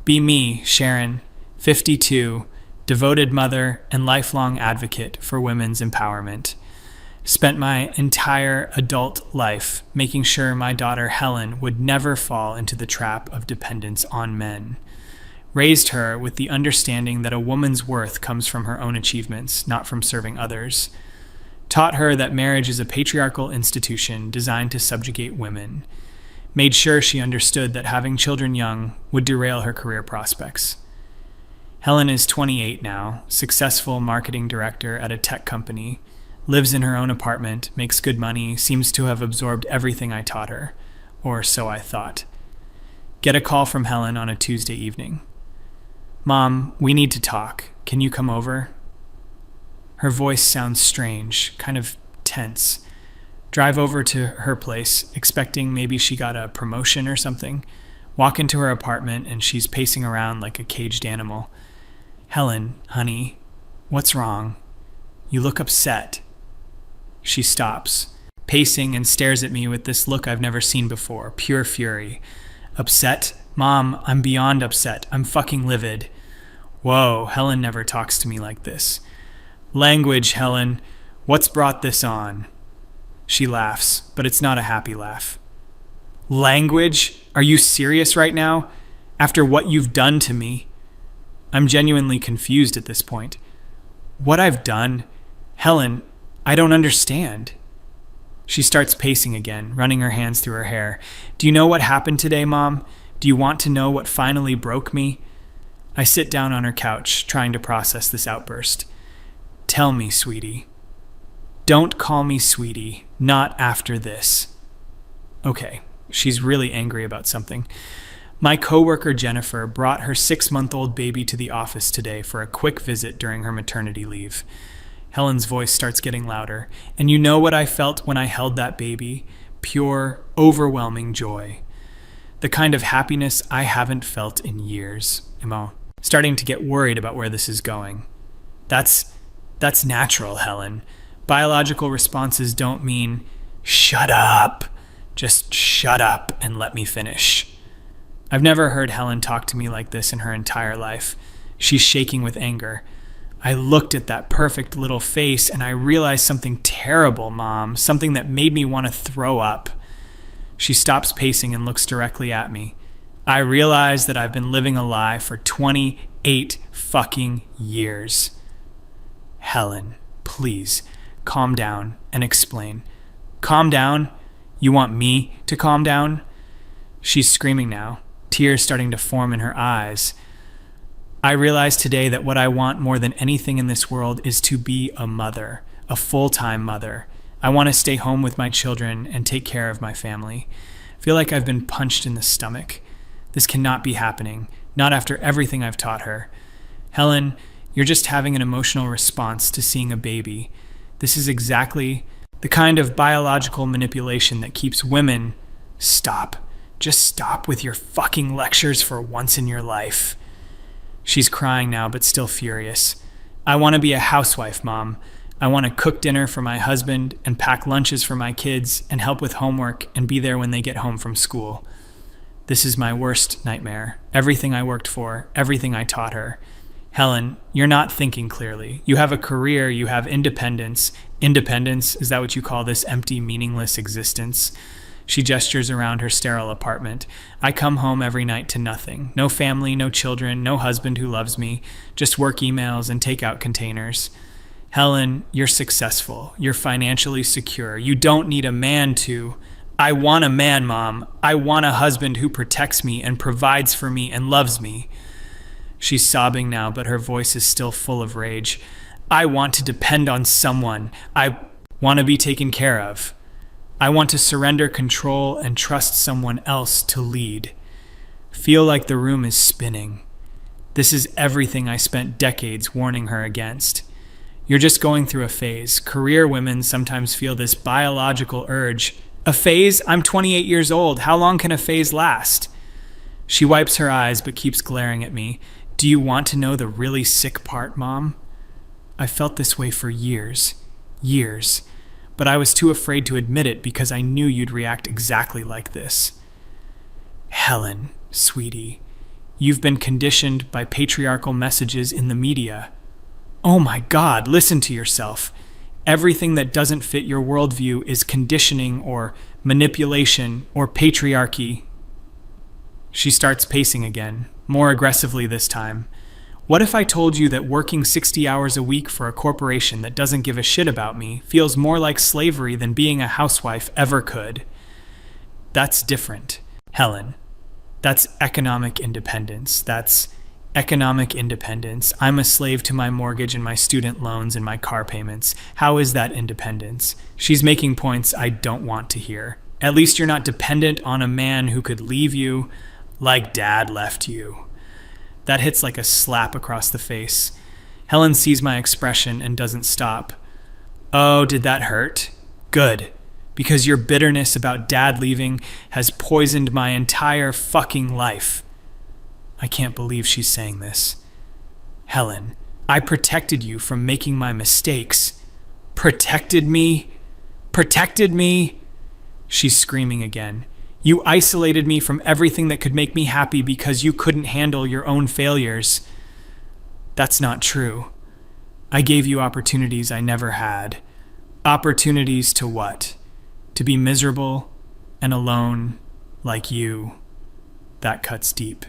Be me, Sharon, 52, devoted mother and lifelong advocate for women's empowerment. Spent my entire adult life making sure my daughter Helen would never fall into the trap of dependence on men. Raised her with the understanding that a woman's worth comes from her own achievements, not from serving others. Taught her that marriage is a patriarchal institution designed to subjugate women. Made sure she understood that having children young would derail her career prospects. Helen is 28 now, successful marketing director at a tech company, lives in her own apartment, makes good money, seems to have absorbed everything I taught her, or so I thought. Get a call from Helen on a Tuesday evening. Mom, we need to talk. Can you come over? Her voice sounds strange, kind of tense. Drive over to her place, expecting maybe she got a promotion or something. Walk into her apartment and she's pacing around like a caged animal. Helen, honey, what's wrong? You look upset. She stops, pacing, and stares at me with this look I've never seen before, pure fury. Upset? Mom, I'm beyond upset. I'm fucking livid. Whoa, Helen never talks to me like this. Language, Helen. What's brought this on? She laughs, but it's not a happy laugh. Language? Are you serious right now? After what you've done to me? I'm genuinely confused at this point. What I've done? Helen, I don't understand. She starts pacing again, running her hands through her hair. Do you know what happened today, Mom? Do you want to know what finally broke me? I sit down on her couch, trying to process this outburst. Tell me, sweetie. Don't call me sweetie, not after this. Okay, she's really angry about something. My coworker Jennifer brought her 6-month-old baby to the office today for a quick visit during her maternity leave. Helen's voice starts getting louder. And you know what I felt when I held that baby? Pure, overwhelming joy. The kind of happiness I haven't felt in years. I'm starting to get worried about where this is going. That's natural, Helen. Biological responses don't mean, shut up. Just shut up and let me finish. I've never heard Helen talk to me like this in her entire life. She's shaking with anger. I looked at that perfect little face and I realized something terrible, Mom, something that made me want to throw up. She stops pacing and looks directly at me. I realize that I've been living a lie for 28 fucking years. Helen, please, calm down and explain. Calm down? You want me to calm down? She's screaming now, tears starting to form in her eyes. I realize today that what I want more than anything in this world is to be a mother, a full-time mother. I want to stay home with my children and take care of my family. I feel like I've been punched in the stomach. This cannot be happening, not after everything I've taught her. Helen, you're just having an emotional response to seeing a baby. This is exactly the kind of biological manipulation that keeps women... Stop. Just stop with your fucking lectures for once in your life. She's crying now, but still furious. I want to be a housewife, Mom. I want to cook dinner for my husband and pack lunches for my kids and help with homework and be there when they get home from school. This is my worst nightmare. Everything I worked for, everything I taught her. Helen, you're not thinking clearly. You have a career, you have independence. Independence? Is that what you call this empty, meaningless existence? She gestures around her sterile apartment. I come home every night to nothing. No family, no children, no husband who loves me, just work emails and takeout containers. Helen, you're successful. You're financially secure. You don't need a man to... I want a man, Mom. I want a husband who protects me and provides for me and loves me. She's sobbing now, but her voice is still full of rage. I want to depend on someone. I want to be taken care of. I want to surrender control and trust someone else to lead. Feel like the room is spinning. This is everything I spent decades warning her against. You're just going through a phase. Career women sometimes feel this biological urge. A phase? I'm 28 years old. How long can a phase last? She wipes her eyes but keeps glaring at me. Do you want to know the really sick part, Mom? I felt this way for years. Years. But I was too afraid to admit it because I knew you'd react exactly like this. Helen, sweetie, You've been conditioned by patriarchal messages in the media. Oh my God, listen to yourself. Everything that doesn't fit your worldview is conditioning or manipulation or patriarchy. She starts pacing again, more aggressively this time. What if I told you that working 60 hours a week for a corporation that doesn't give a shit about me feels more like slavery than being a housewife ever could? That's different, Helen. That's economic independence. That's economic independence. I'm a slave to my mortgage and my student loans and my car payments. How is that independence? She's making points I don't want to hear. At least you're not dependent on a man who could leave you like Dad left you. That hits like a slap across the face. Helen sees my expression and doesn't stop. Oh, did that hurt? Good. Because your bitterness about Dad leaving has poisoned my entire fucking life. I can't believe she's saying this. Helen, I protected you from making my mistakes. Protected me? Protected me? She's screaming again. You isolated me from everything that could make me happy because you couldn't handle your own failures. That's not true. I gave you opportunities I never had. Opportunities to what? To be miserable and alone like you. That cuts deep.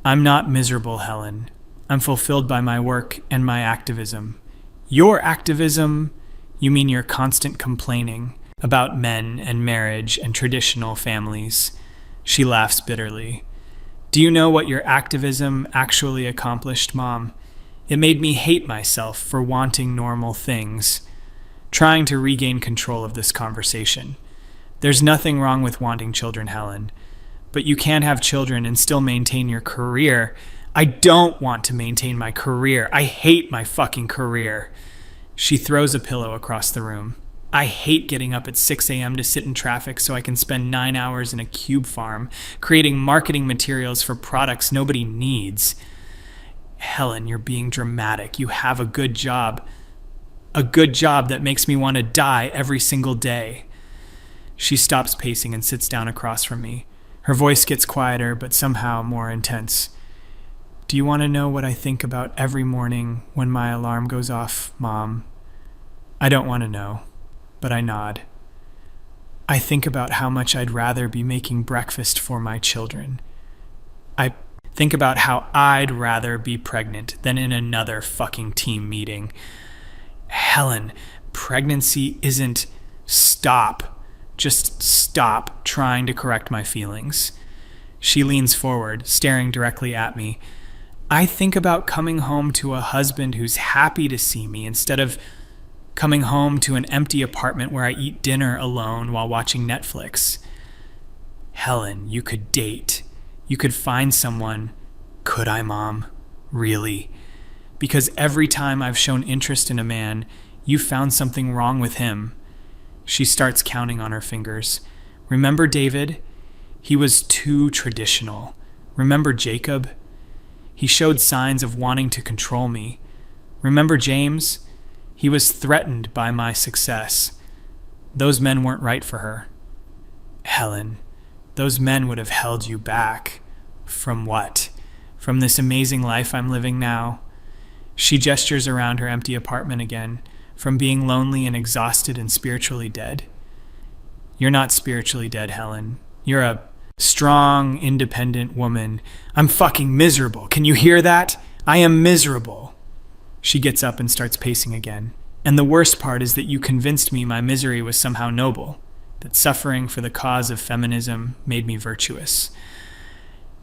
I'm not miserable, Helen. I'm fulfilled by my work and my activism. Your activism? You mean your constant complaining about men and marriage and traditional families. She laughs bitterly. Do you know what your activism actually accomplished, Mom? It made me hate myself for wanting normal things. Trying to regain control of this conversation. There's nothing wrong with wanting children, Helen. But you can't have children and still maintain your career. I don't want to maintain my career. I hate my fucking career. She throws a pillow across the room. I hate getting up at 6 a.m. to sit in traffic so I can spend 9 hours in a cube farm, creating marketing materials for products nobody needs. Helen, you're being dramatic. You have a good job. A good job that makes me want to die every single day. She stops pacing and sits down across from me. Her voice gets quieter, but somehow more intense. Do you want to know what I think about every morning when my alarm goes off, Mom? I don't want to know, but I nod. I think about how much I'd rather be making breakfast for my children. I think about how I'd rather be pregnant than in another fucking team meeting. Helen, pregnancy isn't stop. Just stop trying to correct my feelings. She leans forward, staring directly at me. I think about coming home to a husband who's happy to see me instead of coming home to an empty apartment where I eat dinner alone while watching Netflix. Helen, you could date. You could find someone. Could I, Mom? Really? Because every time I've shown interest in a man, you found something wrong with him. She starts counting on her fingers. Remember David? He was too traditional. Remember Jacob? He showed signs of wanting to control me. Remember James? He was threatened by my success. Those men weren't right for her. Helen, those men would have held you back. From what? From this amazing life I'm living now? She gestures around her empty apartment again. From being lonely and exhausted and spiritually dead. You're not spiritually dead, Helen. You're a strong, independent woman. I'm fucking miserable. Can you hear that? I am miserable. She gets up and starts pacing again. And the worst part is that you convinced me my misery was somehow noble, that suffering for the cause of feminism made me virtuous.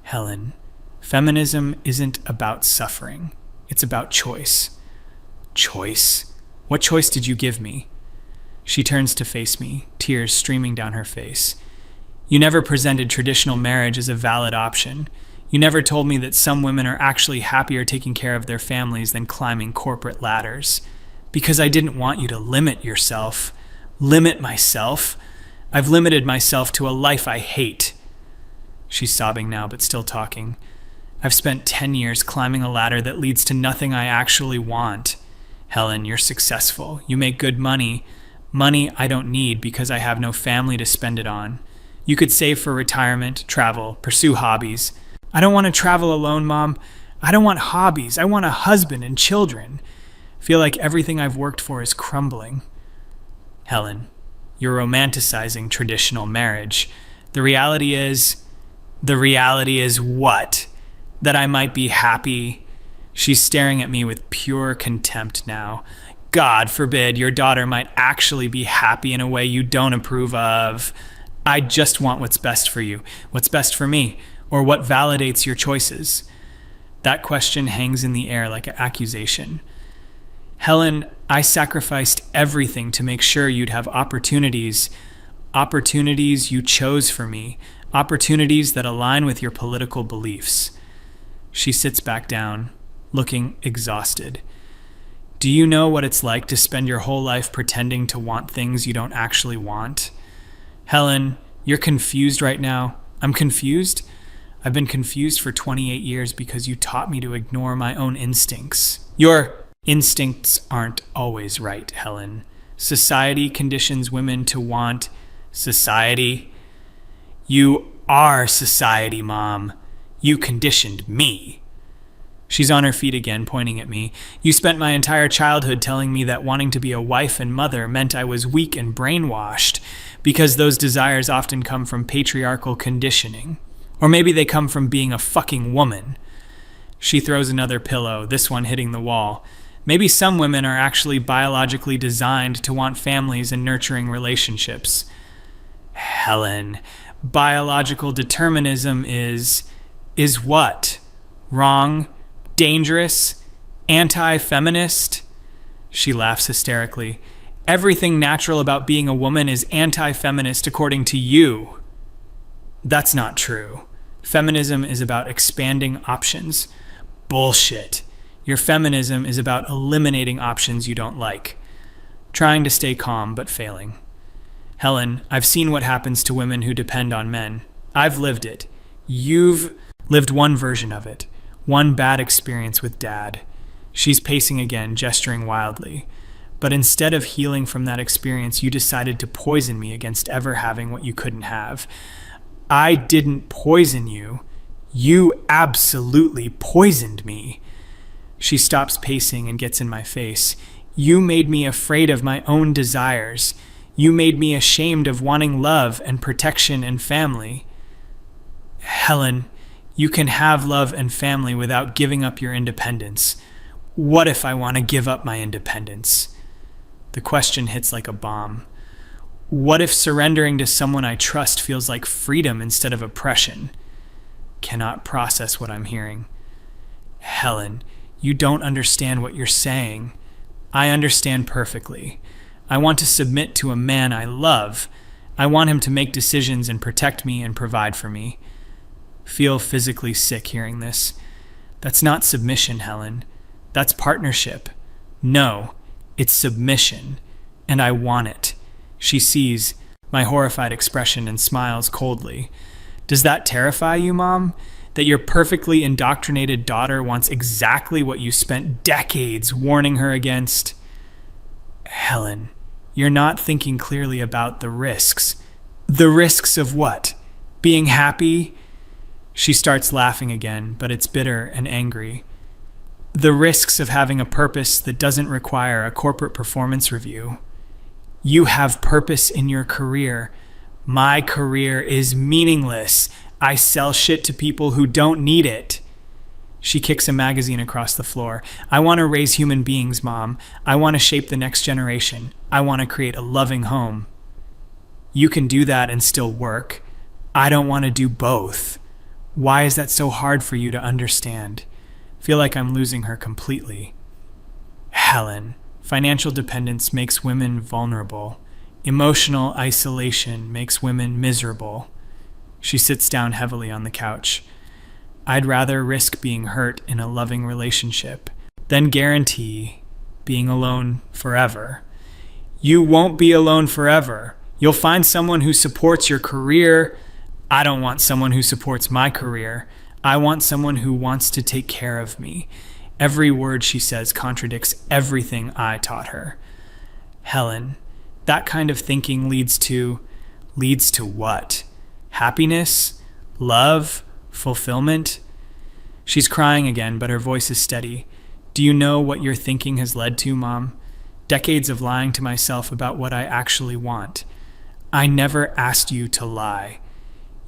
Helen, feminism isn't about suffering. It's about choice. Choice? What choice did you give me? She turns to face me, tears streaming down her face. You never presented traditional marriage as a valid option. You never told me that some women are actually happier taking care of their families than climbing corporate ladders. Because I didn't want you to limit yourself. Limit myself? I've limited myself to a life I hate. She's sobbing now, but still talking. I've spent 10 years climbing a ladder that leads to nothing I actually want. Helen, you're successful. You make good money. Money I don't need because I have no family to spend it on. You could save for retirement, travel, pursue hobbies. I don't want to travel alone, Mom. I don't want hobbies. I want a husband and children. Feel like everything I've worked for is crumbling. Helen, you're romanticizing traditional marriage. The reality is what? That I might be happy. She's staring at me with pure contempt now. God forbid your daughter might actually be happy in a way you don't approve of. I just want what's best for you, what's best for me, or what validates your choices. That question hangs in the air like an accusation. Helen, I sacrificed everything to make sure you'd have opportunities you chose for me, opportunities that align with your political beliefs. She sits back down, looking exhausted. Do you know what it's like to spend your whole life pretending to want things you don't actually want? Helen, you're confused right now. I'm confused? I've been confused for 28 years because you taught me to ignore my own instincts. Your instincts aren't always right, Helen. Society conditions women to want society. You are society, Mom. You conditioned me. She's on her feet again, pointing at me. You spent my entire childhood telling me that wanting to be a wife and mother meant I was weak and brainwashed, because those desires often come from patriarchal conditioning. Or maybe they come from being a fucking woman. She throws another pillow, this one hitting the wall. Maybe some women are actually biologically designed to want families and nurturing relationships. Helen, biological determinism is what? Wrong? Dangerous? Anti-feminist? She laughs hysterically. Everything natural about being a woman is anti-feminist according to you. That's not true. Feminism is about expanding options. Bullshit. Your feminism is about eliminating options you don't like. Trying to stay calm, but failing. Helen, I've seen what happens to women who depend on men. I've lived it. You've lived one version of it. One bad experience with Dad. She's pacing again, gesturing wildly. But instead of healing from that experience, you decided to poison me against ever having what you couldn't have. I didn't poison you. You absolutely poisoned me. She stops pacing and gets in my face. You made me afraid of my own desires. You made me ashamed of wanting love and protection and family. Helen, you can have love and family without giving up your independence. What if I want to give up my independence? The question hits like a bomb. What if surrendering to someone I trust feels like freedom instead of oppression? Cannot process what I'm hearing. Helen, you don't understand what you're saying. I understand perfectly. I want to submit to a man I love. I want him to make decisions and protect me and provide for me. Feel physically sick hearing this. That's not submission, Helen. That's partnership. No, it's submission. And I want it. She sees my horrified expression and smiles coldly. Does that terrify you, Mom? That your perfectly indoctrinated daughter wants exactly what you spent decades warning her against? Helen, you're not thinking clearly about the risks. The risks of what? Being happy? She starts laughing again, but it's bitter and angry. The risks of having a purpose that doesn't require a corporate performance review. You have purpose in your career. My career is meaningless. I sell shit to people who don't need it. She kicks a magazine across the floor. I want to raise human beings, Mom. I want to shape the next generation. I want to create a loving home. You can do that and still work. I don't want to do both. Why is that so hard for you to understand? Feel like I'm losing her completely. Helen, financial dependence makes women vulnerable. Emotional isolation makes women miserable. She sits down heavily on the couch. I'd rather risk being hurt in a loving relationship than guarantee being alone forever. You won't be alone forever. You'll find someone who supports your career. I don't want someone who supports my career. I want someone who wants to take care of me. Every word she says contradicts everything I taught her. Helen, that kind of thinking leads to what? Happiness? Love? Fulfillment? She's crying again, but her voice is steady. Do you know what your thinking has led to, Mom? Decades of lying to myself about what I actually want. I never asked you to lie.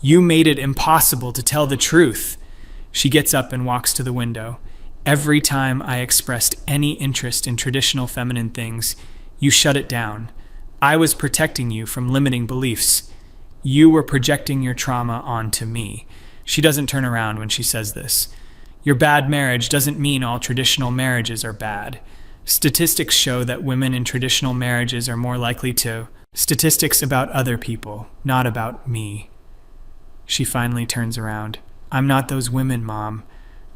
You made it impossible to tell the truth. She gets up and walks to the window. Every time I expressed any interest in traditional feminine things, you shut it down. I was protecting you from limiting beliefs. You were projecting your trauma onto me. She doesn't turn around when she says this. Your bad marriage doesn't mean all traditional marriages are bad. Statistics show that women in traditional marriages are more likely to. Statistics about other people, not about me. She finally turns around. I'm not those women, Mom.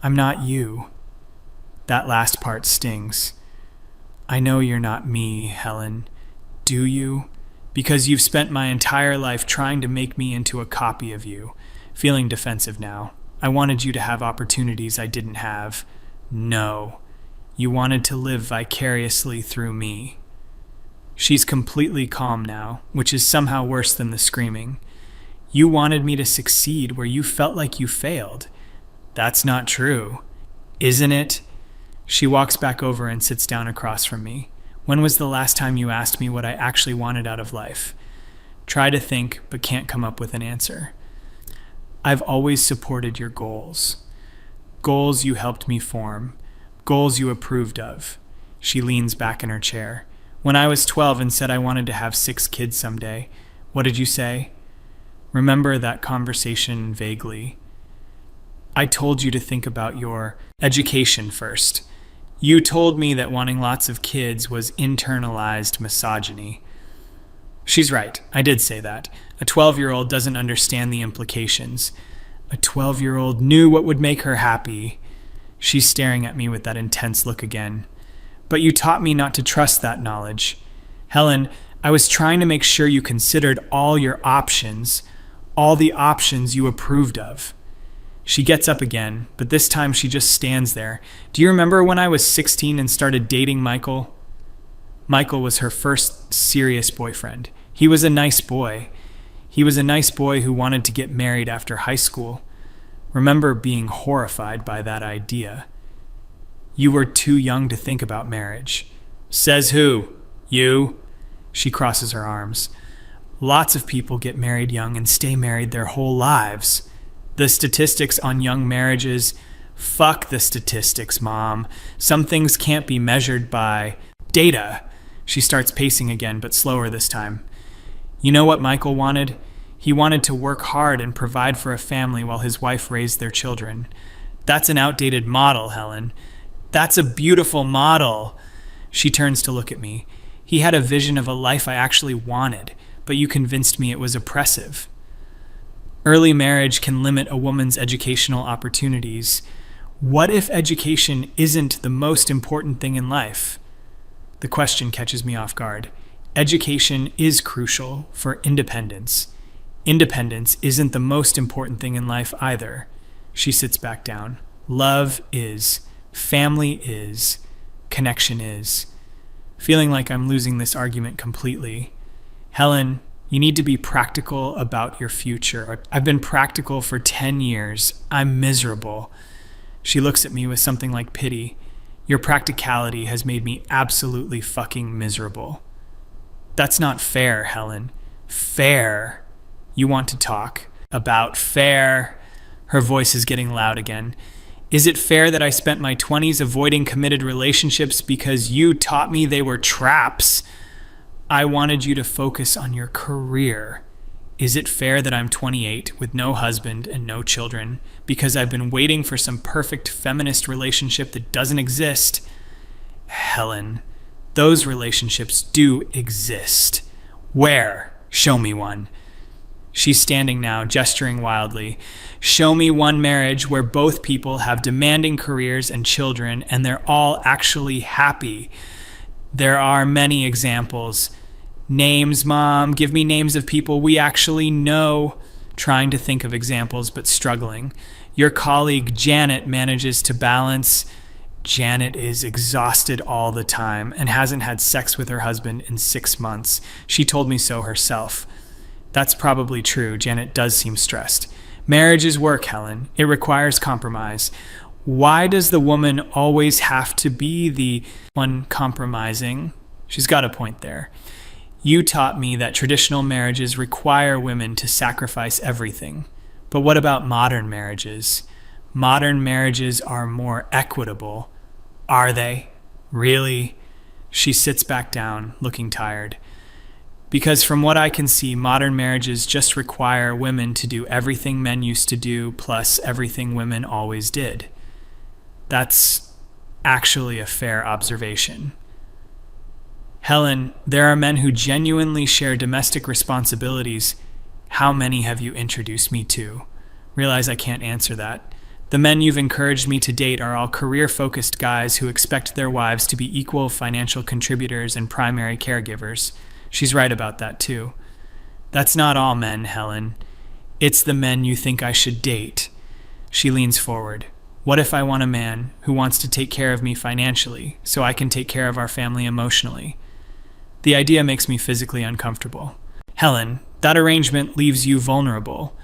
I'm not you. That last part stings. I know you're not me, Helen. Do you? Because you've spent my entire life trying to make me into a copy of you. Feeling defensive now. I wanted you to have opportunities I didn't have. No. You wanted to live vicariously through me. She's completely calm now, which is somehow worse than the screaming. You wanted me to succeed where you felt like you failed. That's not true. Isn't it? She walks back over and sits down across from me. When was the last time you asked me what I actually wanted out of life? Try to think, but can't come up with an answer. I've always supported your goals. Goals you helped me form. Goals you approved of. She leans back in her chair. When I was 12 and said I wanted to have 6 kids someday, what did you say? Remember that conversation vaguely. I told you to think about your education first. You told me that wanting lots of kids was internalized misogyny. She's right, I did say that. A 12-year-old doesn't understand the implications. A 12-year-old knew what would make her happy. She's staring at me with that intense look again. But you taught me not to trust that knowledge. Helen, I was trying to make sure you considered all your options, all the options you approved of. She gets up again, but this time she just stands there. Do you remember when I was 16 and started dating Michael? Michael was her first serious boyfriend. He was a nice boy. He was a nice boy who wanted to get married after high school. Remember being horrified by that idea. You were too young to think about marriage. Says who? You? She crosses her arms. Lots of people get married young and stay married their whole lives. The statistics on young marriages, fuck the statistics, Mom. Some things can't be measured by data. She starts pacing again, but slower this time. You know what Michael wanted? He wanted to work hard and provide for a family while his wife raised their children. That's an outdated model, Helen. That's a beautiful model. She turns to look at me. He had a vision of a life I actually wanted, but you convinced me it was oppressive. Early marriage can limit a woman's educational opportunities. What if education isn't the most important thing in life? The question catches me off guard. Education is crucial for independence. Independence isn't the most important thing in life either. She sits back down. Love is. Family is. Connection is. Feeling like I'm losing this argument completely. Helen, you need to be practical about your future. I've been practical for 10 years. I'm miserable. She looks at me with something like pity. Your practicality has made me absolutely fucking miserable. That's not fair, Helen. Fair. You want to talk about fair. Her voice is getting loud again. Is it fair that I spent my 20s avoiding committed relationships because you taught me they were traps? I wanted you to focus on your career. Is it fair that I'm 28 with no husband and no children because I've been waiting for some perfect feminist relationship that doesn't exist? Helen, those relationships do exist. Where? Show me one. She's standing now, gesturing wildly. Show me one marriage where both people have demanding careers and children and they're all actually happy. There are many examples. Names, Mom. Give me names of people we actually know. Trying to think of examples, but struggling. Your colleague Janet manages to balance. Janet is exhausted all the time and hasn't had sex with her husband in 6 months. She told me so herself. That's probably true. Janet does seem stressed. Marriage is work, Helen. It requires compromise. Why does the woman always have to be the one compromising? She's got a point there. You taught me that traditional marriages require women to sacrifice everything. But what about modern marriages? Modern marriages are more equitable. Are they? Really? She sits back down, looking tired. Because from what I can see, modern marriages just require women to do everything men used to do, plus everything women always did. That's actually a fair observation. Helen, there are men who genuinely share domestic responsibilities. How many have you introduced me to? Realize I can't answer that. The men you've encouraged me to date are all career-focused guys who expect their wives to be equal financial contributors and primary caregivers. She's right about that, too. That's not all men, Helen. It's the men you think I should date. She leans forward. What if I want a man who wants to take care of me financially so I can take care of our family emotionally? The idea makes me physically uncomfortable. Helen, that arrangement leaves you vulnerable.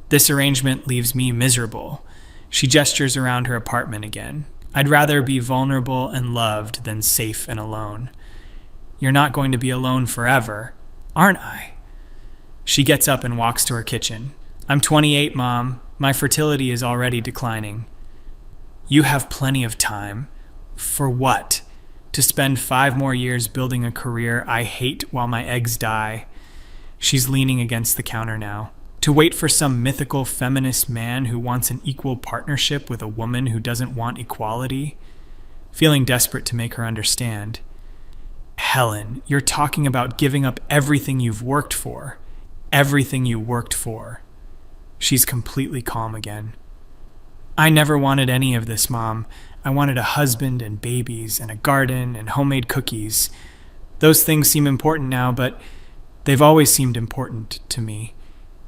This arrangement leaves me miserable. She gestures around her apartment again. I'd rather be vulnerable and loved than safe and alone. You're not going to be alone forever, aren't I? She gets up and walks to her kitchen. I'm 28, Mom. My fertility is already declining. You have plenty of time. For what? To spend 5 more years building a career I hate while my eggs die. She's leaning against the counter now. To wait for some mythical feminist man who wants an equal partnership with a woman who doesn't want equality? Feeling desperate to make her understand. Helen, you're talking about giving up everything you've worked for. Everything you worked for. She's completely calm again. I never wanted any of this, Mom. I wanted a husband and babies and a garden and homemade cookies. Those things seem important now, but they've always seemed important to me.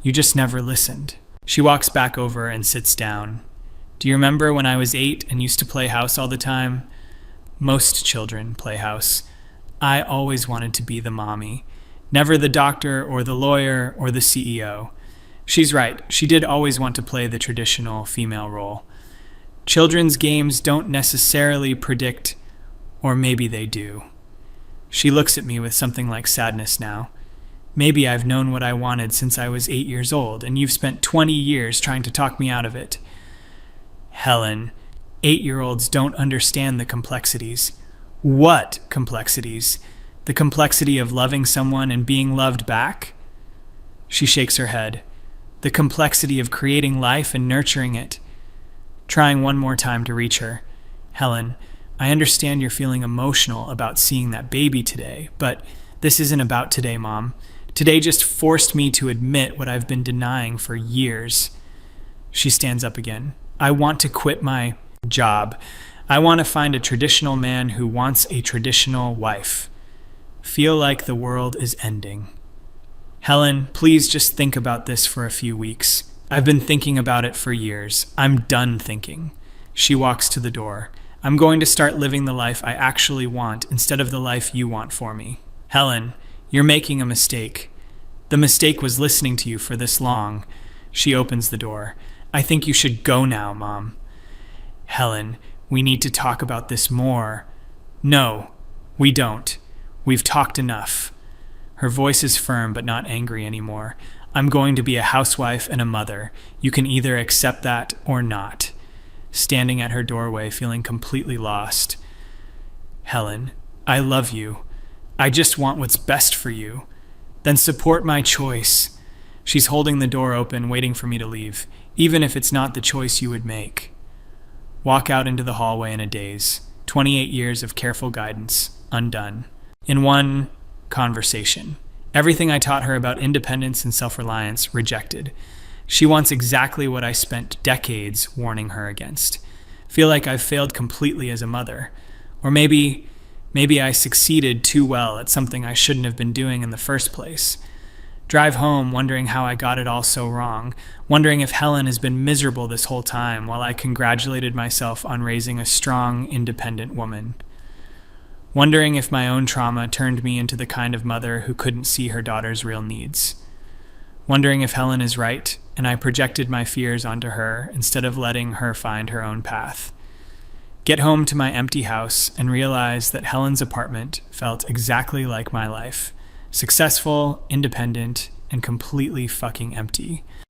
You just never listened. She walks back over and sits down. Do you remember when I was 8 and used to play house all the time? Most children play house. I always wanted to be the mommy. Never the doctor or the lawyer or the CEO. She's right. She did always want to play the traditional female role. Children's games don't necessarily predict, or maybe they do. She looks at me with something like sadness now. Maybe I've known what I wanted since I was 8 years old, and you've spent 20 years trying to talk me out of it. Helen, 8-year-olds don't understand the complexities. What complexities? The complexity of loving someone and being loved back? She shakes her head. The complexity of creating life and nurturing it. Trying one more time to reach her. Helen, I understand you're feeling emotional about seeing that baby today, but this isn't about today, Mom. Today just forced me to admit what I've been denying for years. She stands up again. I want to quit my job. I want to find a traditional man who wants a traditional wife. Feel like the world is ending. Helen, please just think about this for a few weeks. I've been thinking about it for years. I'm done thinking. She walks to the door. I'm going to start living the life I actually want instead of the life you want for me. Helen, you're making a mistake. The mistake was listening to you for this long. She opens the door. I think you should go now, Mom. Helen, we need to talk about this more. No, we don't. We've talked enough. Her voice is firm but not angry anymore. I'm going to be a housewife and a mother. You can either accept that or not. Standing at her doorway, feeling completely lost. Helen, I love you. I just want what's best for you. Then support my choice. She's holding the door open, waiting for me to leave, even if it's not the choice you would make. Walk out into the hallway in a daze. 28 years of careful guidance, undone. In one conversation. Everything I taught her about independence and self-reliance, rejected. She wants exactly what I spent decades warning her against. Feel like I've failed completely as a mother. Or maybe I succeeded too well at something I shouldn't have been doing in the first place. Drive home wondering how I got it all so wrong, wondering if Helen has been miserable this whole time while I congratulated myself on raising a strong, independent woman. Wondering if my own trauma turned me into the kind of mother who couldn't see her daughter's real needs. wondering if Helen is right, and I projected my fears onto her instead of letting her find her own path. Get home to my empty house and realize that Helen's apartment felt exactly like my life. Successful, independent, and completely fucking empty.